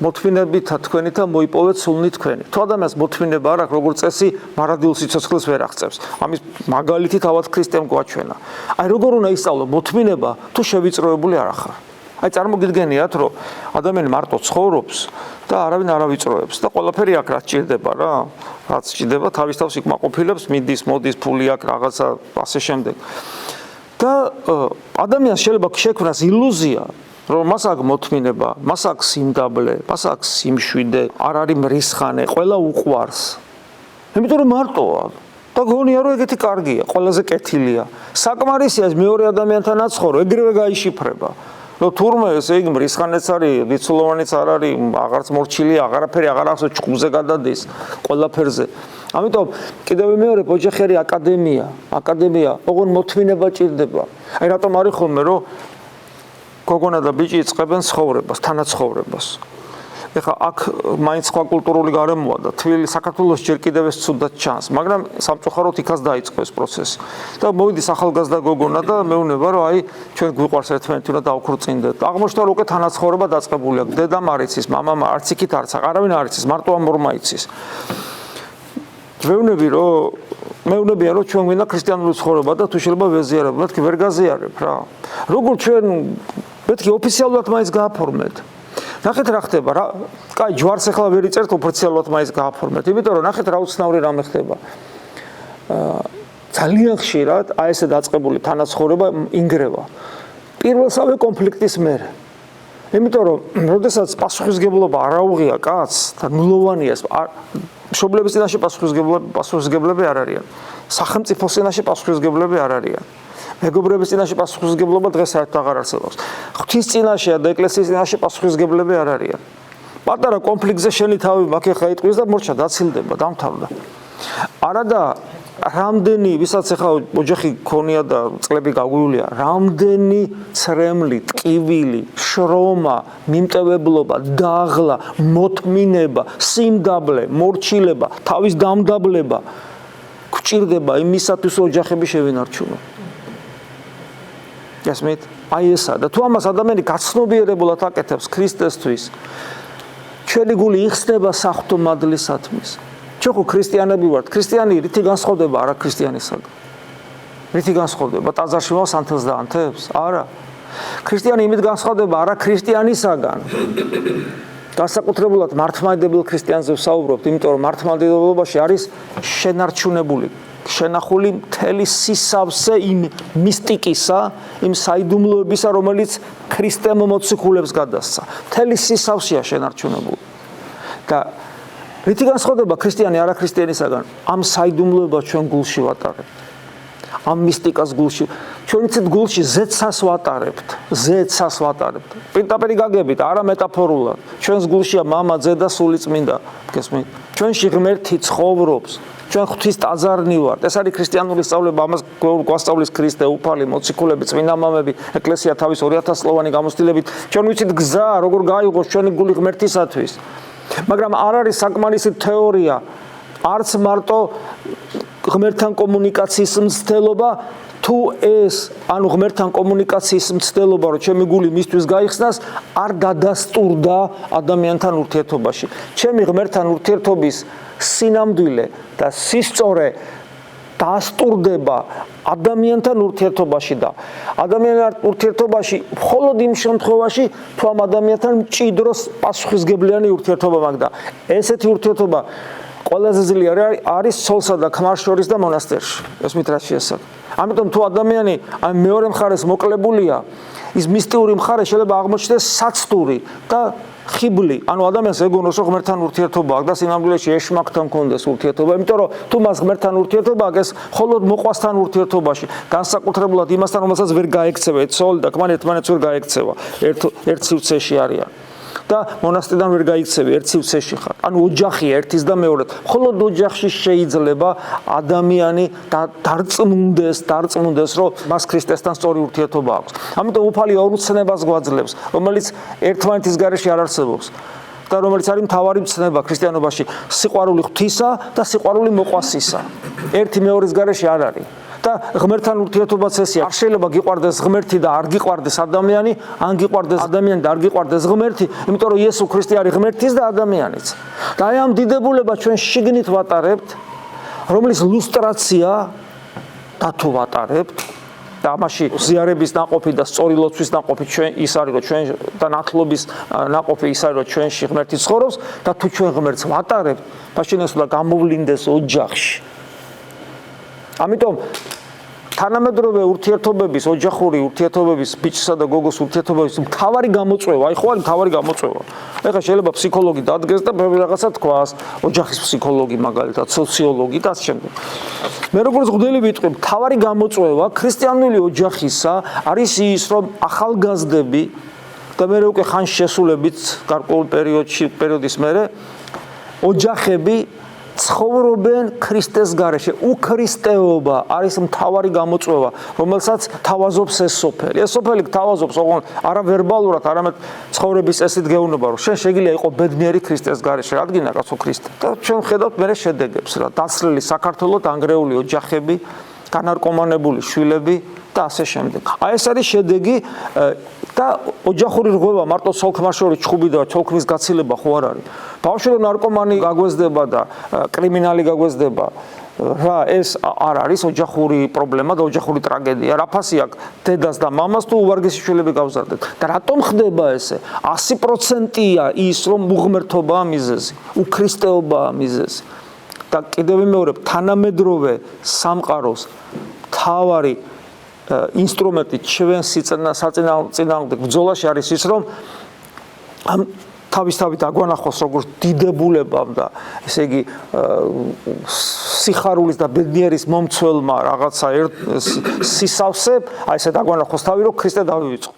მოთმინებითა თქვენი და მოიპოვეთ სულნი თქვენი. თუ ადამიანს მოთმინება არ აქვს, როგორც წესი, მარადილ სიცოცხლეს ვერ აღწევს. ამის მაგალითი თავად ქრისტემ გვაჩვენა. აი როგორ უნდა ისწავლო მოთმინება, თუ შევიწროებული არ ახარ. აი წარმოგიდგენიათ, რომ ადამიანი მარტო ცხოვრობს და არავინ არ ავიწროებს და ყველაფერი აქ რაც ჭირდება რა. რაც ჭირდება, თავის თავს იქმაყოფილებს, მიდის, მოდის, ფული აქ რაღაცა ასე შემდეგ. და ადამიანს შეიძლება შექმნას ილუზია, რომ მას აქვს მოთმინება, მას აქვს სიმდაბლე, მას აქვს სიმშვიდე, არ არის მრისხანე, ყველა უყვარს. იმიტომ რომ მარტოა და გონია რომ ეგეთი კარგია, ყველაზე კეთილია. საკმარისია მეორე ადამიანთან აცხოვრო, ეგრევე გაიშიფრება. რომ თურმე ესე იგი მრისხანეც არის, რიცხოვანიც არ არის, აღარც მორჩილია, აღარაფერი აღარ ახსოვს, ჭკუზე გადადის, ყველაფერზე. ამიტომ კიდევ მეორე ოჯახური აკადემია, ოღონ მოთმინება ჭირდება. აი რატომ არის ხოლმე რომ გოგონა და ბიჭი იწყებენ ცხოვრებას, თანაცხოვრებას. ეხლა აქ მაინც სხვა კულტურული გარემოა და თბილი საქართველოს ჯერ კიდევ ეს ცუდად ჩანს, მაგრამ სამწუხაროდ იქაც დაიწყო ეს პროცესი. და მოვიდის ახალგაზრდა გოგონა და მეუბნება რომ აი ჩვენ გვიყვარს ერთმანეთი და დავქორწინდეთ. აღმოჩნდა რომ უკვე თანაცხოვრება დაწყებული აქვს. დედამ არ იცის, მამამ არც იქით არც არავინ არ იცის, მარტო ამ ორმა იცის. მეუბნებიან რომ ჩვენ გვინდა ქრისტიანული ცხოვრება და თუ შეიძლება ვეზიარებ, მეთქი ვერ გაზიარებ რა. როგორ ჩვენ მეთქი ოფიციალურად მაინც გააფორმეთ. ნახეთ რა ხდება რა. კაი, ჯვარს ახლა ვერ იწერთ ოფიციალურად მაინც გააფორმეთ. იმიტომ რომ ნახეთ რა უცნაური რამე ხდება. ძალიან ხშირად აი ესე დაწყებული თანაცხოვრება ინგრევა. პირველსავე კონფლიქტის მერე. იმიტომ რომ როდესაც პასუხისგებლობა არ აუღია კაცს და ნულოვანია მშობლების წინაშე პასუხისგებლები არ არიან. სახელმწიფოს წინაშე პასუხისგებლები არ არიან. მეგობრების წინაშე პასუხისგებლობა დღეს საერთოდ აღარ არსებობს. ღვთის წინაშე და ეკლესიის წინაშე პასუხისგებლები არ არიან. პატარა კონფლიქტზე შენი თავი მაგ ახლა იტყვის და მორჩა დაცილდება, დამთავრდა. არადა რამდენი, ვისაც ახლა ოჯახი ქონია და წლები გაგვივლია, რამდენი ცრემლი, ტკივილი, შრომა, მიმტევებლობა, დაღლა, მოთმინება, სიმდაბლე, მორჩილება, თავის დამდაბლება გვჭირდება იმისათვის ოჯახები შევინარჩუნო. გასმით? აი ესა და თუ ამას ადამიანი გაცნობიერებულად აკეთებს ქრისტესთვის, ჩვენი გული იხსნება საღვთო მადლისათმის. ჩვენ ხო ქრისტიანები ვართ, ქრისტიანი რითი განსხვავდება არა ქრისტიანისაგან? რითი განსხვავდება? ტაძარში მოს ანთელს და ანთებს? არა. ქრისტიანი იმით განსხვავდება არა ქრისტიანისაგან. განსაკუთრებულად მართლმადიდებელ ქრისტიანზე ვსაუბრობთ, იმიტომ რომ მართლმადიდებლობაში არის შენარჩუნებული, შენახული მთელი სისავსე იმ მისტიკისა, იმ საიდუმლოებისა, რომელიც ქრისტემ მოციქულებს გადასცა. მთელი სისავსეა შენარჩუნებული. და რითი განსხვავდება ქრისტიანი არა ქრისტიანისაგან? ამ საიდუმლოებას ჩვენ გულში ვატარებთ. ამ მისტიკას გულში, ჩვენ იცით გულში ზეცას ვატარებთ. პირდაპირ გაგებით, არა მეტაფორულად. ჩვენს გულშია მამა, ძედა, სული წმინდა. გესმით? ჩვენში ღმერთი ცხოვრობს. ჩვენ ღვთის ტაძარნი ვართ. ეს არის ქრისტიანული სწავლება, ამას გვასწავლის ქრისტე, უფალი, მოციქულები, წმინდა მამები, ეკლესია თავის 2000 წლოვანი გამოცდილებით. ჩვენ ვიცით გზა, როგორ გაიღოს ჩვენი გული ღმერთისათვის. მაგრამ არ არის საკმარისი თეორია, არც მარტო ღმერთთან კომუნიკაციის მცდელობა, თუ ეს, ანუ ღმერთთან კომუნიკაციის მცდელობა, რომ ჩემი გული მისთვის გაიხსნას, არ დადასტურდა ადამიანთან ურთიერთობაში. ჩემი ღმერთთან ურთიერთობის სინამდვილე და სისწორე დასტურდება ადამიანთან ურთიერთობაში და ადამიანთან ურთიერთობაში მხოლოდ იმ შემთხვევაში, თუ ამ ადამიანთან მჭიდროს პასუხისგებლიანი ურთიერთობა მაქვს და ესეთი ურთიერთობა ყველაზე ძლიერი არის ცოლსა და ქმარს შორის და მონასტერში. ესმით რა შეესაბამება. ამიტომ თუ ადამიანი ამ მეორე მხარეს მოკლებულია, ის მისტიური მხარე შეიძლება აღმოჩნდეს საცდური და ხიბლი. ანუ ადამიანს ეგონოს რომ ღმერთთან ურთიერთობა აქვს და სინამდვილეში ეშმაკთან მქონდეს ურთიერთობა, იმიტომ რომ თუ მას ღმერთთან ურთიერთობა აქვს, ეს მხოლოდ მოყვასთან ურთიერთობაში, განსაკუთრებულად იმასთან, რომელსაც ვერ გაექცევა, ცოლი და ქმარი ერთმანეთს ვერ გაექცევა, ერთ სივრცეში არიან. და მონასტრიდან ვერ გაიქცევი, ერთ სივრცეში ხარ. ანუ ოჯახი ერთის და მეორეთ. მხოლოდ ოჯახში შეიძლება ადამიანი დარწმუნდეს, რომ მას ქრისტესთან სწორი ურთიერთობა აქვს. ამიტომ უფალი ორ მცნებას გვაძლევს, რომელიც ერთმანეთის გარეშე არ არსებობს. და რომელიც არის მთავარი მცნება ქრისტიანობაში, სიყვარული ღვთისა და სიყვარული მოყვასისა. ერთი მეორის გარეშე არ არის. და ღმერთთან ურთიერთობაც ესეა. არ შეიძლება გიყვარდეს ღმერთი და არ გიყვარდეს ადამიანი, ან გიყვარდეს ადამიანი და არ გიყვარდეს ღმერთი, იმიტომ რომ იესო ქრისტე არის ღმერთის და ადამიანის. და აი ამ დიდებულებას ჩვენ შიგნით ვატარებთ, რომლის ლუსტრაცია და თუ ვატარებთ და ამაში ზიარების ნაყოფი და სწორი ლოცვის ნაყოფი ჩვენ ის არის რომ ჩვენ და ნათლობის ნაყოფი ის არის რომ ჩვენში ღმერთი ცხოვრობს და თუ ჩვენ ღმერთს ვატარებთ, მაშინ ეს უნდა გამოვლინდეს ოჯახში. ამიტომ თანამედროვე ურთიერთობების, ოჯახური ურთიერთობების, ბიჭსა და გოგოს ურთიერთობების მთავარი გამოწვევა, აი ხო არის მთავარი გამოწვევა. ეხლა შეიძლება ფსიქოლოგი დადგეს და ბევრი რაღაცა თქვას, ოჯახის ფსიქოლოგი მაგალითად, სოციოლოგი და ასე შემდეგ. მე როგორც მღვდელი ვიტყვი, მთავარი გამოწვევა ქრისტიანული ოჯახისა არის ის, რომ ახალგაზრდები და მე უკვე ხან შესულებით გარკვეულ პერიოდის მერე ოჯახები ცხოვრობენ ქრისტეს გარეშე. უქრისტეობა არის მთავარი გამოწვევა, რომელსაც თავაზობს ეს სოფელი. ეს სოფელი თავაზობს ოღონდ არა ვერბალურად, არამედ ცხოვრების წესით გეუბნება, რომ შენ შეგიძლია იყო ბედნიერი ქრისტეს გარეშე, რადგან კაცო ქრისტე. და ჩვენ ვხედავთ მე შედეგებს რა, დაცლილი საქართველოს დანგრეული ოჯახები, განარკომანებული შვილები და ასე შემდეგ. აი ეს არის შედეგი და ოჯახური რღვევა მარტო ცოლ-ქმარს შორის ჩხუბი და ცოლ-ქმრის გაცილება ხო არ არის. ბავშვი რომ ნარკომანი გაგვეზდება და კრიმინალი გაგვეზდება, რა ეს არ არის ოჯახური პრობლემა და ოჯახური ტრაგედია. რა ფასი აქვს დედას და მამას თუ უვარგესი შვილები გავზარდეთ. და რატომ ხდება ესე? 100%-ია ის, რომ უღმერთობაა მიზეზი, უქრისტეობაა მიზეზი. და კიდევ ვიმეორებ, თანამედროვე სამყაროს მთავარი ინსტრუმენტი ჩვენ საწინააღმდეგო ბრძოლაში არის ის, რომ ამ თავისთავად აგვანახოს როგორც დიდებულებამ და ესე იგი სიხარულის და ბედნიერის მომცველმა რაღაცა სისავსებ, აი ესე დაგვანახოს თავი, რომ ქრისტე დავივიწყო.